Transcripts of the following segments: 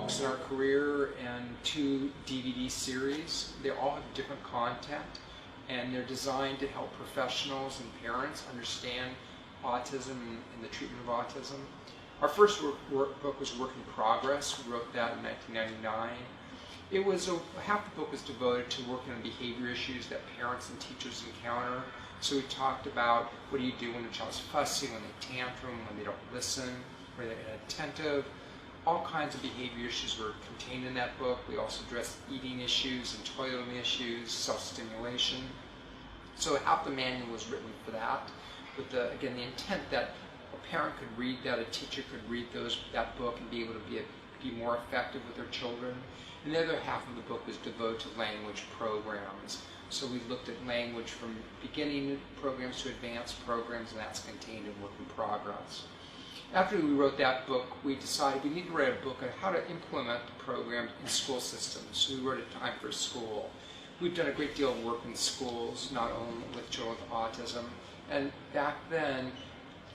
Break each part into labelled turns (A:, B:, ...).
A: books in our career and 2 DVD series. They all have different content, and they're designed to help professionals and parents understand autism and the treatment of autism. Our first book was Work in Progress. We wrote that in 1999. It was half the book was devoted to working on behavior issues that parents and teachers encounter. So we talked about what do you do when a child's fussy, when they tantrum, when they don't listen, when they're inattentive. All kinds of behavior issues were contained in that book. We also addressed eating issues and toileting issues, self-stimulation. So half the manual was written for that, with again the intent that a parent could read that, a teacher could read that book and be able to be more effective with their children. And the other half of the book was devoted to language programs. So we looked at language from beginning programs to advanced programs, and that's contained in Work in Progress. After we wrote that book, we decided we need to write a book on how to implement the program in school systems. So we wrote a Time for School. We've done a great deal of work in schools, not only with children with autism. And back then,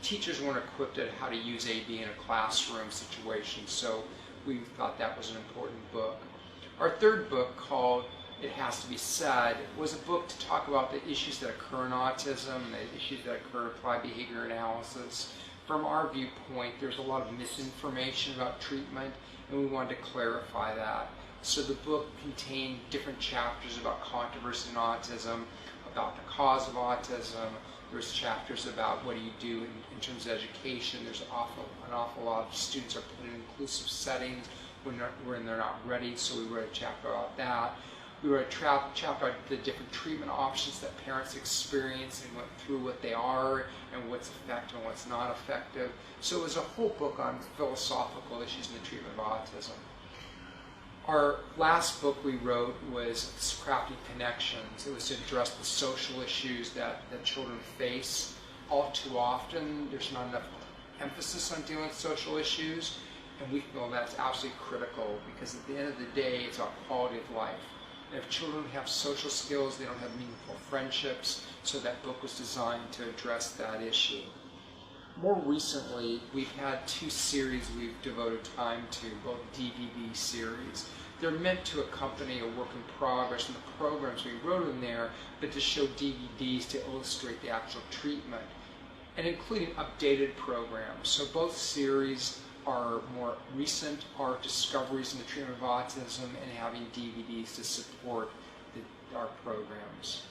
A: teachers weren't equipped at how to use AB in a classroom situation, so we thought that was an important book. Our third book, called It Has to Be Said, was a book to talk about the issues that occur in autism, the issues that occur in applied behavior analysis. From our viewpoint, there's a lot of misinformation about treatment, and we wanted to clarify that. So the book contained different chapters about controversy in autism, about the cause of autism. There's chapters about what do you do in terms of education. There's an awful lot of students are put in inclusive settings when they're not ready, so we wrote a chapter about that. We wrote a chapter about the different treatment options that parents experience and went through what they are and what's effective and what's not effective. So it was a whole book on philosophical issues in the treatment of autism. Our last book we wrote was Crafty Connections. It was to address the social issues that children face. All too often, there's not enough emphasis on dealing with social issues, and we feel that's absolutely critical because at the end of the day, it's about quality of life. And if children have social skills, they don't have meaningful friendships, so that book was designed to address that issue. More recently, we've had 2 series we've devoted time to, both DVD series. They're meant to accompany a work in progress and the programs we wrote in there, but to show DVDs to illustrate the actual treatment, and including updated programs. So both series are more recent art discoveries in the treatment of autism and having DVDs to support our programs.